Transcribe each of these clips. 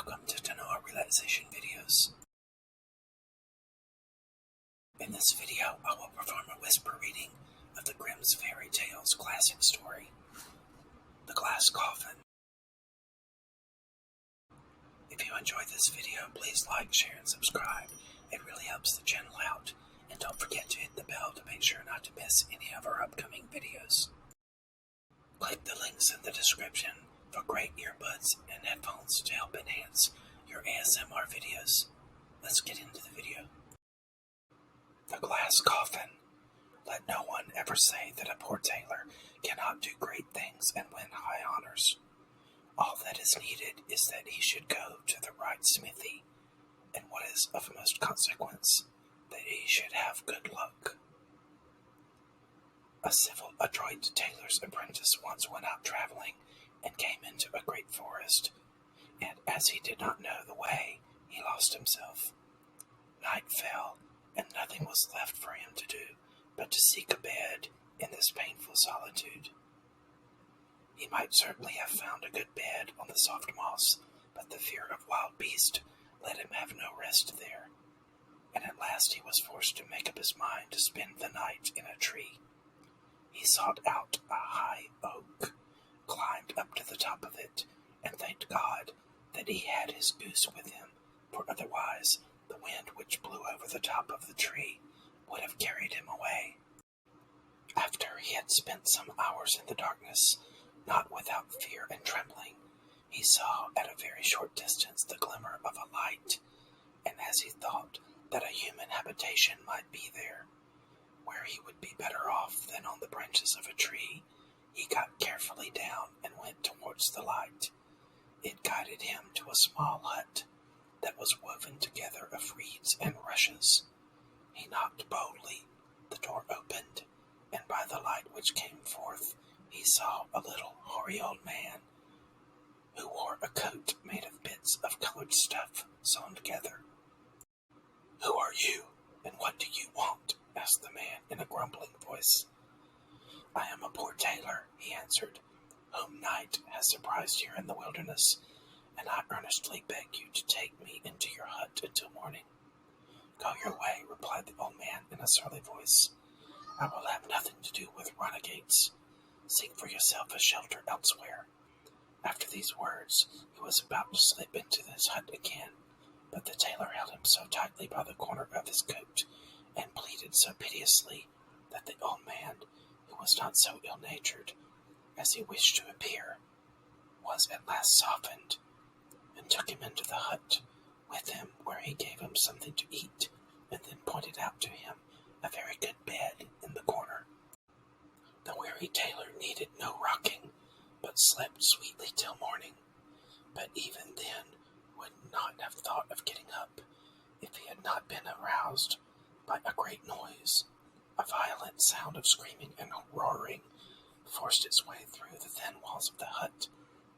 Welcome to Tannoah Relaxation videos. In this video, I will perform a whisper reading of the Grimm's Fairy Tales classic story, The Glass Coffin. If you enjoyed this video, please like, share, and subscribe. It really helps the channel out. And don't forget to hit the bell to make sure not to miss any of our upcoming videos. Click the links in the description for great earbuds and headphones to help enhance your ASMR videos. Let's get into the video. The Glass Coffin. Let no one ever say that a poor tailor cannot do great things and win high honors. All that is needed is that he should go to the right smithy, and what is of most consequence, that he should have good luck. A civil, adroit tailor's apprentice once went out traveling and came into a great forest, and as he did not know the way, he lost himself. Night fell, and nothing was left for him to do but to seek a bed in this painful solitude. He might certainly have found a good bed on the soft moss, but the fear of wild beasts let him have no rest there, and at last he was forced to make up his mind to spend the night in a tree. He sought out a high oak, climbed up to the top of it, and thanked God that he had his goose with him, for otherwise the wind which blew over the top of the tree would have carried him away. After he had spent some hours in the darkness, not without fear and trembling, he saw at a very short distance the glimmer of a light, and as he thought that a human habitation might be there, where he would be better off than on the branches of a tree, he got carefully down and went towards the light. It guided him to a small hut that was woven together of reeds and rushes. He knocked boldly, the door opened, and by the light which came forth, he saw a little hoary old man who wore a coat made of bits of colored stuff sewn together. "Who are you, and what do you want?" asked the man in a grumbling voice. "I am a poor tailor," he answered, "whom night has surprised here in the wilderness, and I earnestly beg you to take me into your hut until morning." "Go your way," replied the old man in a surly voice. "I will have nothing to do with renegades. Seek for yourself a shelter elsewhere." After these words, he was about to slip into his hut again, but the tailor held him so tightly by the corner of his coat and pleaded so piteously that the old man, who was not so ill-natured as he wished to appear, was at last softened, and took him into the hut with him, where he gave him something to eat, and then pointed out to him a very good bed in the corner. The weary tailor needed no rocking, but slept sweetly till morning, but even then would not have thought of getting up if he had not been aroused by a great noise. A violent sound of screaming and roaring forced its way through the thin walls of the hut.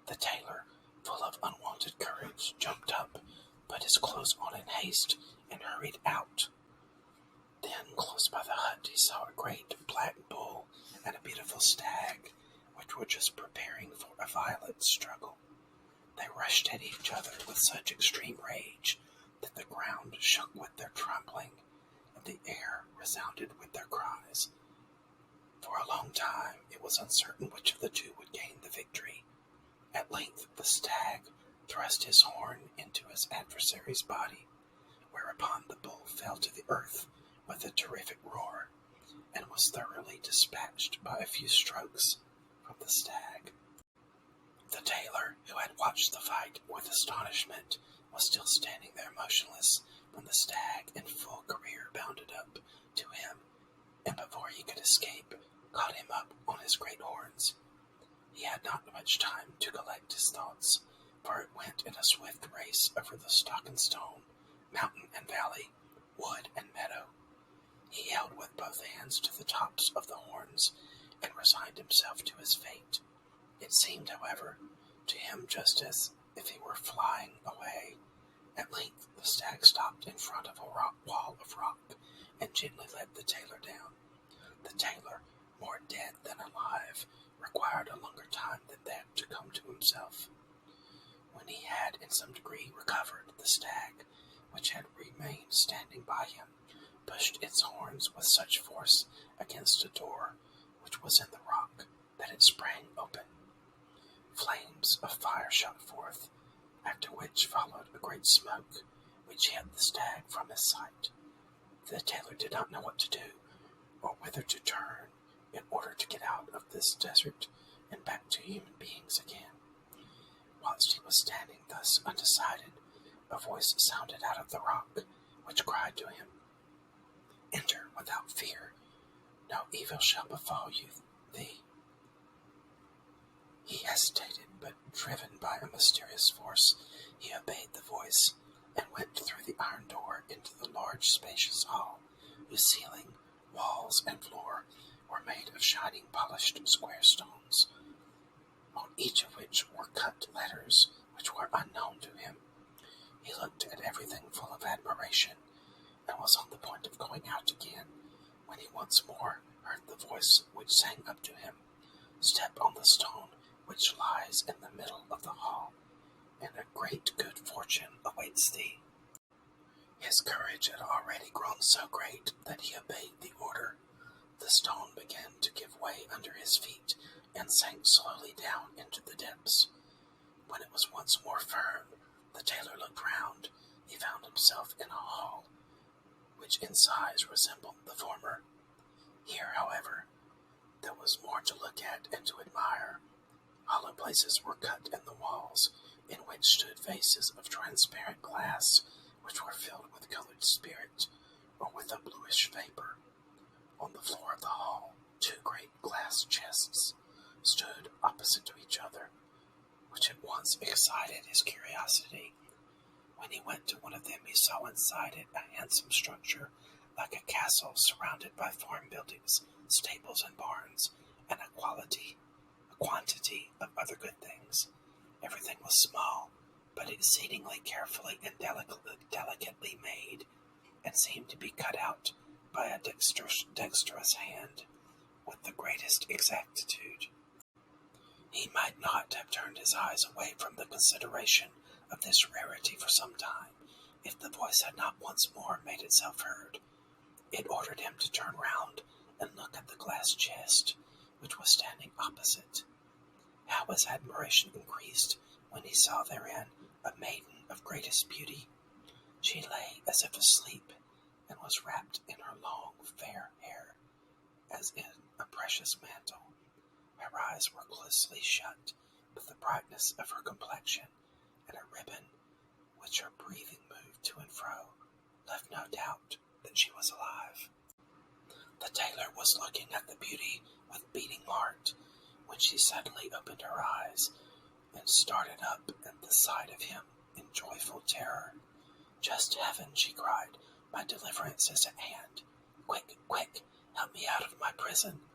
The tailor, full of unwonted courage, jumped up, put his clothes on in haste, and hurried out. Then, close by the hut, he saw a great black bull and a beautiful stag, which were just preparing for a violent struggle. They rushed at each other with such extreme rage that the ground shook with their trembling, and the air resounded with their cries. For a long time it was uncertain which of the two would gain the victory. At length the stag thrust his horn into his adversary's body, whereupon the bull fell to the earth with a terrific roar, and was thoroughly dispatched by a few strokes from the stag. The tailor, who had watched the fight with astonishment, was still standing there motionless when the stag in full career bounded up to him, and before he could escape, caught him up on his great horns. He had not much time to collect his thoughts, for it went in a swift race over the stock and stone, mountain and valley, wood and meadow. He held with both hands to the tops of the horns, and resigned himself to his fate. It seemed, however, to him just as if he were flying away. At length the stag stopped in front of a wall of rock, and gently led the tailor down. The tailor, more dead than alive, required a longer time than that to come to himself. When he had in some degree recovered, the stag, which had remained standing by him, pushed its horns with such force against a door which was in the rock that it sprang open. Flames of fire shot forth, after which followed a great smoke, which hid the stag from his sight. The tailor did not know what to do, or whither to turn, in order to get out of this desert and back to human beings again. Whilst he was standing thus undecided, a voice sounded out of the rock, which cried to him, "Enter without fear, no evil shall befall thee." He hesitated, but driven by a mysterious force, he obeyed the voice, and went through the iron door into the large spacious hall, whose ceiling, walls, and floor were made of shining polished square stones, on each of which were cut letters which were unknown to him. He looked at everything full of admiration, and was on the point of going out again, when he once more heard the voice which sang up to him, "Step on the stone which lies in the middle of the hall, and a great good fortune awaits thee." His courage had already grown so great that he obeyed the order. The stone began to give way under his feet, and sank slowly down into the depths. When it was once more firm, the tailor looked round. He found himself in a hall, which in size resembled the former. Here, however, there was more to look at and to admire. Hollow places were cut in the walls, in which stood vases of transparent glass, which were filled with colored spirit, or with a bluish vapor. On the floor of the hall, 2 great glass chests stood opposite to each other, which at once excited his curiosity. When he went to one of them, he saw inside it a handsome structure, like a castle surrounded by farm buildings, stables, and barns, and a quantity of other good things. Everything was small, but exceedingly carefully and delicately made, and seemed to be cut out by a dexterous hand with the greatest exactitude. He might not have turned his eyes away from the consideration of this rarity for some time, if the voice had not once more made itself heard. It ordered him to turn round and look at the glass chest, which was standing opposite. How his admiration increased when he saw therein a maiden of greatest beauty. She lay as if asleep, and was wrapped in her long, fair hair, as in a precious mantle. Her eyes were closely shut, but the brightness of her complexion, and a ribbon which her breathing moved to and fro, left no doubt that she was alive. The tailor was looking at the beauty with beating heart, when she suddenly opened her eyes, and started up at the sight of him in joyful terror. "Just heaven," she cried, "my deliverance is at hand. Quick, quick, help me out of my prison.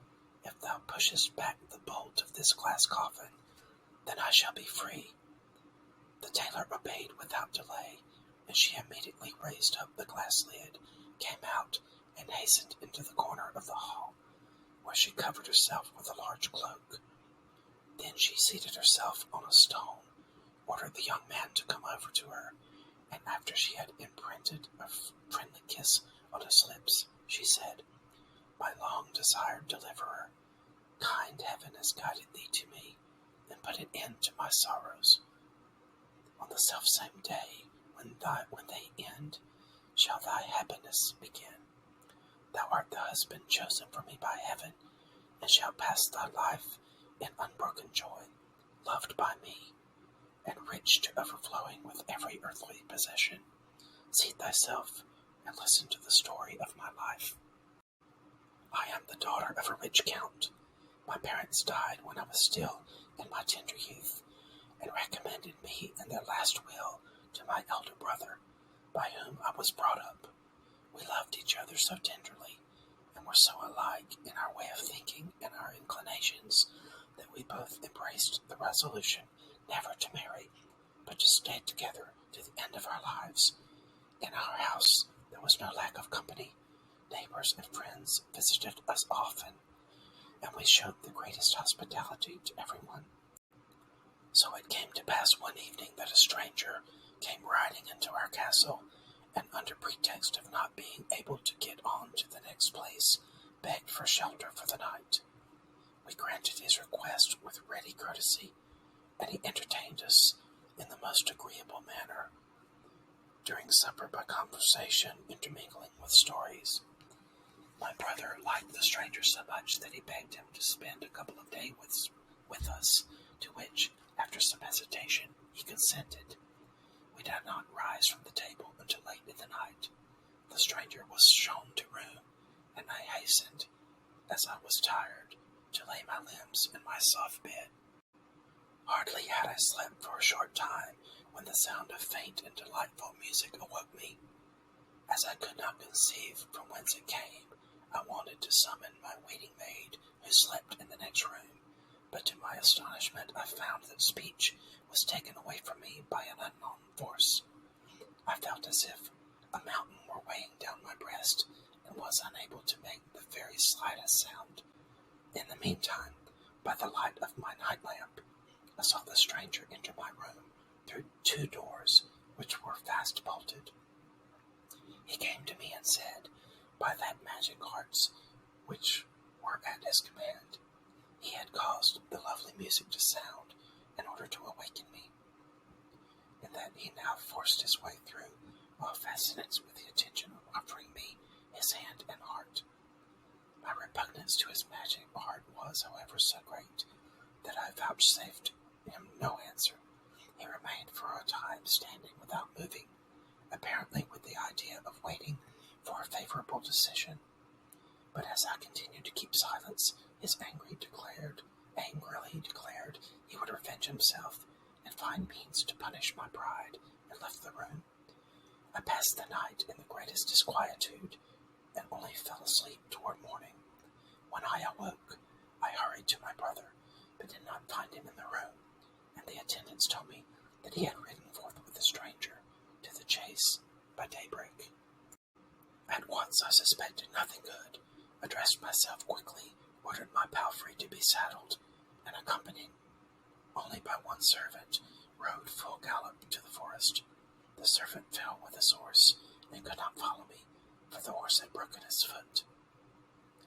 If thou pushest back the bolt of this glass coffin, then I shall be free." The tailor obeyed without delay, and she immediately raised up the glass lid, came out, and hastened into the corner of the hall, where she covered herself with a large cloak. Then she seated herself on a stone, ordered the young man to come over to her, and after she had imprinted a friendly kiss on his lips, she said, "My long-desired deliverer, kind heaven has guided thee to me, and put an end to my sorrows. On the selfsame day when they end, shall thy happiness begin. Thou art the husband chosen for me by heaven, and shalt pass thy life in unbroken joy, loved by me, and rich to overflowing with every earthly possession. Seat thyself, and listen to the story of my life. I am the daughter of a rich count. My parents died when I was still in my tender youth, and recommended me in their last will to my elder brother, by whom I was brought up. We loved each other so tenderly, and were so alike in our way of thinking and our inclinations, that we both embraced the resolution never to marry, but to stay together to the end of our lives. In our house there was no lack of company. Neighbors and friends visited us often, and we showed the greatest hospitality to everyone. So it came to pass one evening that a stranger came riding into our castle, and under pretext of not being able to get on to the next place, begged for shelter for the night. We granted his request with ready courtesy, and he entertained us in the most agreeable manner, during supper by conversation intermingling with stories. My brother liked the stranger so much that he begged him to spend a couple of days with us, to which, after some hesitation, he consented. We did not rise from the table until late in the night. The stranger was shown to room, and I hastened, as I was tired, to lay my limbs in my soft bed. Hardly had I slept for a short time when the sound of faint and delightful music awoke me. As I could not conceive from whence it came, I wanted to summon my waiting maid, who slept in the next room, but to my astonishment I found that speech was taken away from me by an unknown force. I felt as if a mountain were weighing down my breast, and was unable to make the very slightest sound. In the meantime, by the light of my night lamp, I saw the stranger enter my room through 2 doors, which were fast bolted. He came to me and said, by that magic arts which were at his command, he had caused the lovely music to sound in order to awaken me, and that he now forced his way through all fascinates with the intention of offering me his hand and heart. My repugnance to his magic art was, however, so great that I vouchsafed him no answer. He remained for a time standing without moving, apparently with the idea of waiting for a favorable decision. But as I continued to keep silence, his angrily declared he would revenge himself and find means to punish my pride, and left the room. I passed the night in the greatest disquietude, and only fell asleep toward morning. When I awoke, I hurried to my brother, but did not find him in the room, and the attendants told me that he had ridden forth with the stranger to the chase by daybreak. At once I suspected nothing good, addressed myself quickly, ordered my palfrey to be saddled, and accompanied only by one servant, rode full gallop to the forest. The servant fell with his horse, and could not follow me, for the horse had broken his foot.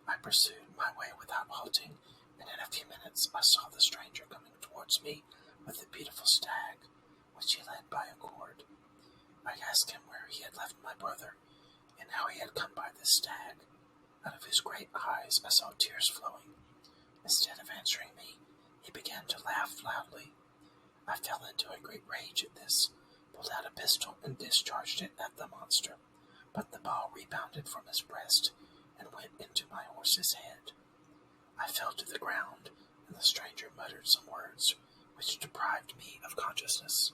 I pursued my way without halting, and in a few minutes I saw the stranger coming towards me with the beautiful stag, which he led by a cord. I asked him where he had left my brother, and how he had come by this stag. Out of his great eyes I saw tears flowing. Instead of answering me, he began to laugh loudly. I fell into a great rage at this, pulled out a pistol and discharged it at the monster, but the ball rebounded from his breast and went into my horse's head. I fell to the ground, and the stranger muttered some words which deprived me of consciousness.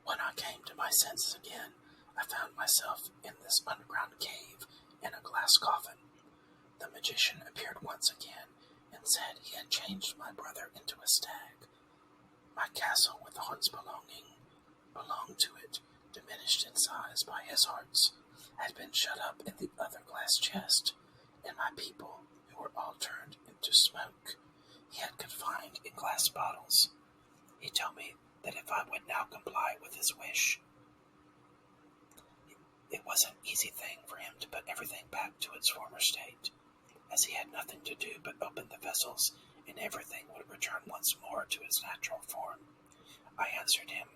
When I came to my senses again, I found myself in this underground cave in a glass coffin. The magician appeared once again and said he had changed my brother into a stag. My castle, with all its belonged to it, diminished in size by his arts, had been shut up in the other glass chest, and my people, who were all turned into smoke, he had confined in glass bottles. He told me that if I would now comply with his wish, it was an easy thing for him to put everything back to its former state, as he had nothing to do but open the vessels, and everything would return once more to its natural form. I answered him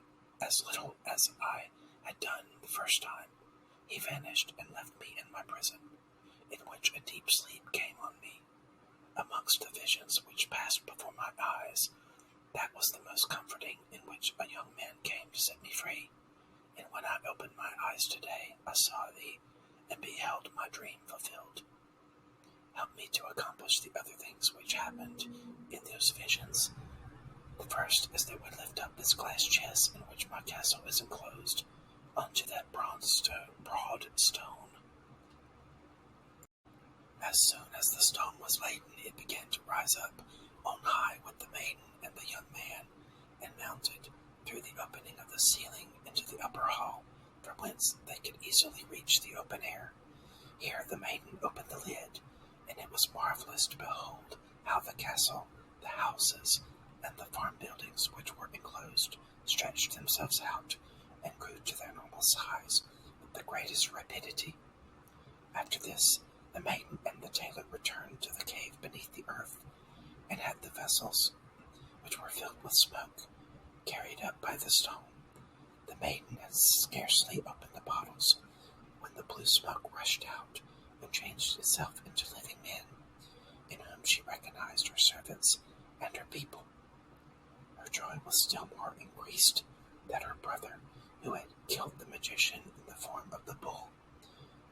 as little as I had done the first time. He vanished and left me in my prison, in which a deep sleep came on me. Amongst the visions which passed before my eyes, that was the most comforting, in which a young man came to set me free. And when I opened my eyes today, I saw thee, and beheld my dream fulfilled. Help me to accomplish the other things which happened in those visions. The first is that we lift up this glass chest in which my castle is enclosed, onto that broad stone. As soon as the stone was laden, it began to rise up on high with the maiden and the young man, and mounted through the opening of the ceiling into the upper hall, from whence they could easily reach the open air. Here the maiden opened the lid, and it was marvelous to behold how the castle, the houses, and the farm buildings which were enclosed stretched themselves out and grew to their normal size with the greatest rapidity. After this, the maiden and the tailor returned to the cave beneath the earth, and had the vessels, which were filled with smoke, carried up by the stone. The maiden had scarcely opened the bottles when the blue smoke rushed out and changed itself into living men, in whom she recognized her servants and her people. Her joy was still more increased that her brother, who had killed the magician in the form of the bull,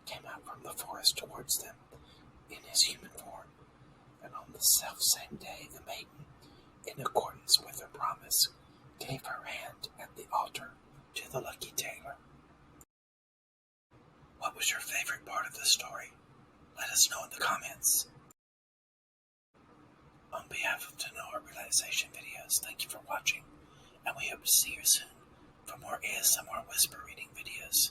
came out from the forest towards them in his human form, and on the self-same day the maiden, in accordance with her promise, gave her hand at the altar to the lucky tailor. What was your favorite part of the story? Let us know in the comments. On behalf of Tannoah Relaxation Videos, thank you for watching, and we hope to see you soon for more ASMR whisper reading videos.